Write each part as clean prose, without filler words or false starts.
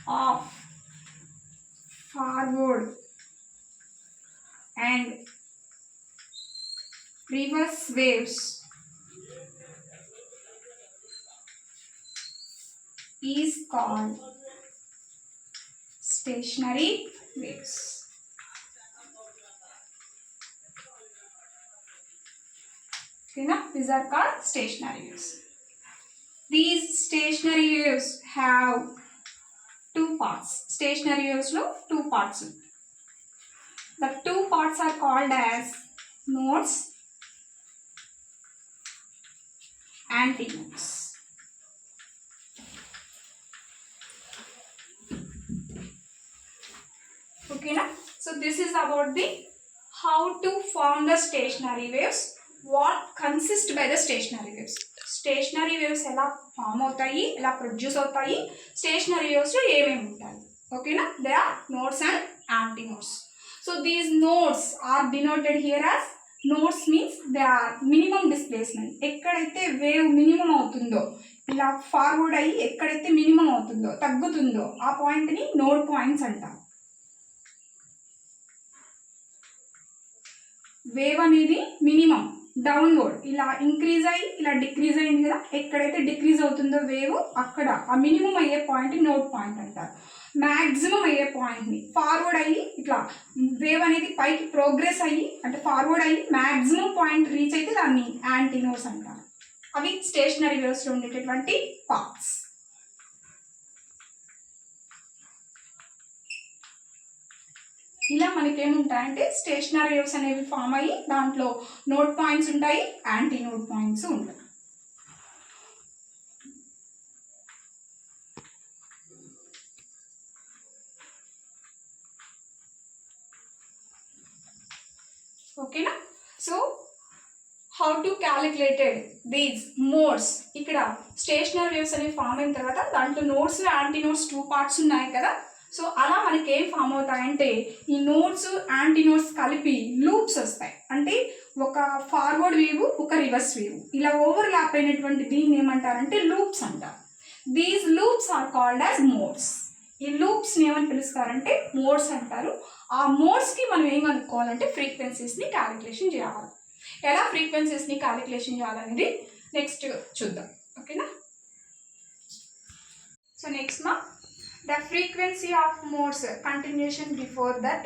of forward and reverse waves is called stationary waves. Okay, now these are called stationary waves. These stationary waves have two parts. Stationary waves lo two parts. The two parts are called as nodes and antinodes. Okay, na? So this is about the how to form the stationary waves. What consists by the stationary waves. Stationary waves ఎలా form అవుతాయి, ఎలా produce అవుతాయి, stationery waves లో ఏమేమి ఉంటాయి. ఓకేనా? They are nodes and antinodes. So these nodes are denoted here as nodes means they are minimum displacement. ఎక్కడైతే wave minimum అవుతుందో, ఇలా ఫార్వర్డ్ అయ్యి ఎక్కడైతే మినిమం అవుతుందో, తగ్గుతుందో ఆ పాయింట్ని నోడ్ పాయింట్స్ అంటారు. వేవ్ అనేది మినిమం డౌన్వర్డ్ ఇలా ఇంక్రీజ్ అయ్యి ఇలా డిక్రీజ్ అయింది కదా, ఎక్కడైతే డిక్రీజ్ అవుతుందో వేవ్ అక్కడ ఆ మినిమం అయ్యే పాయింట్ నోడ్ పాయింట్ అంటారు. మ్యాక్సిమం అయ్యే పాయింట్ని ఫార్వర్డ్ అయ్యి ఇట్లా వేవ్ అనేది పైకి ప్రోగ్రెస్ అయ్యి అంటే ఫార్వర్డ్ అయ్యి మ్యాక్సిమం పాయింట్ రీచ్ అయితే దాన్ని యాంటీనోడ్స్ అంటారు. అవి స్టేషనరీ వేవ్స్లో ఉండేటటువంటి పార్ట్స్. ఇలా మనకి ఏముంటాయంటే స్టేషనరీ వేవ్స్ అనేవి ఫామ్ అయ్యి దాంట్లో నోడ్ పాయింట్స్ ఉంటాయి, యాంటీ నోడ్ పాయింట్స్ ఉంటాయి. ఓకేనా? So how to calculated these modes. ఇక్కడ స్టేషనరీ వేవ్స్ అనేవి ఫామ్ అయిన తర్వాత దాంట్లో nodes anti nodes two parts ఉన్నాయి కదా. సో అలా మనకి ఏం ఫామ్ అవుతాయంటే ఈ నోడ్స్ యాంటీనోడ్స్ కలిపి లూప్స్ వస్తాయి. అంటే ఒక ఫార్వర్డ్ వేవ్ ఒక రివర్స్ వేవ్ ఇలా ఓవర్ ల్యాప్ అయినటువంటి దీన్ని ఏమంటారంటే లూప్స్ అంటారు. These loops are called as modes. ఈ లూప్స్ని ఏమని పిలుస్తారంటే మోడ్స్ అంటారు. ఆ మోడ్స్కి మనం ఏం కనుక్కోవాలంటే ఫ్రీక్వెన్సీస్ని క్యాలిక్యులేషన్ చేయాలి. ఎలా ఫ్రీక్వెన్సీస్ని క్యాలిక్యులేషన్ చేయాలనేది నెక్స్ట్ చూద్దాం. ఓకేనా? So next the frequency of modes, continuation before that,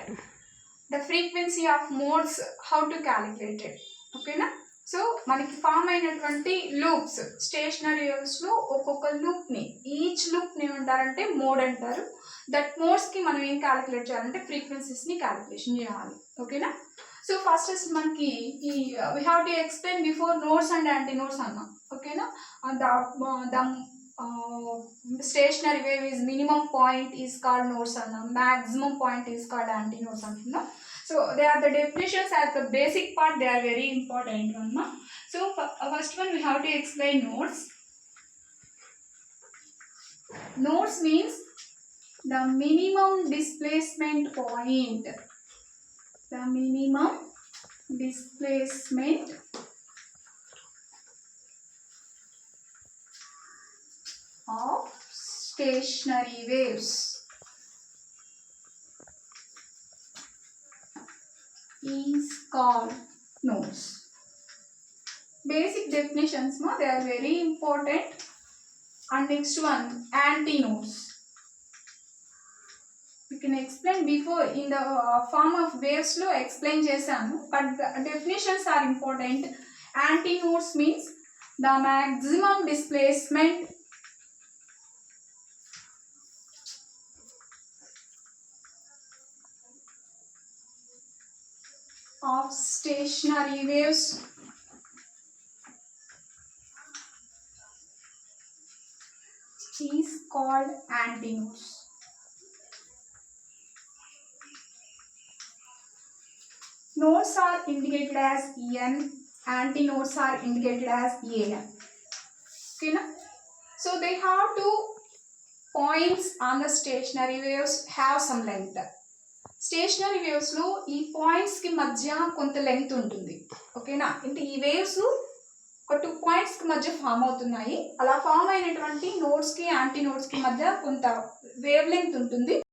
the frequency of modes how to calculate it. Okay na? So మనకి ఫామ్ అయినటువంటి లూప్స్ స్టేషనరీ వేవ్స్లో ఒక్కొక్క లూప్ని ఈచ్ లూప్ని ఏమంటారంటే మోడ్ అంటారు. దట్ మోడ్స్కి మనం ఏం క్యాలిక్యులేట్ చేయాలంటే ఫ్రీక్వెన్సీస్ని క్యాలిక్యులేషన్ చేయాలి. ఓకేనా? సో ఫస్ట్ మనకి ఈ we have to explain before nodes and anti nodes అన్నా. ఓకేనా? The stationary wave is minimum point is called nodes and maximum point is called antinodes antunna. So they are the definitions as the basic part, they are very important one. So first one we have to explain nodes. Nodes means the minimum displacement point, the minimum displacement of stationary waves is called nodes. Basic definitions, they are very important. And next one, antinodes. We can explain before in the form of waves lo explain chesanu, but the definitions are important. Antinodes means the maximum displacement of stationary waves is called antinodes. Nodes are indicated as En, antinodes are indicated as An. Okay na? So they have two points on the stationary waves have some length. Stationary వేవ్స్లో ఈ పాయింట్స్కి మధ్య కొంత length ఉంటుంది. ఓకేనా? అంటే ఈ waves ఒక 2 పాయింట్స్కి మధ్య ఫామ్ అవుతున్నాయి. అలా ఫామ్ అయినటువంటి నోడ్స్కి యాంటీ నోడ్స్కి మధ్య కొంత వేవ్ లెంగ్త్ ఉంటుంది.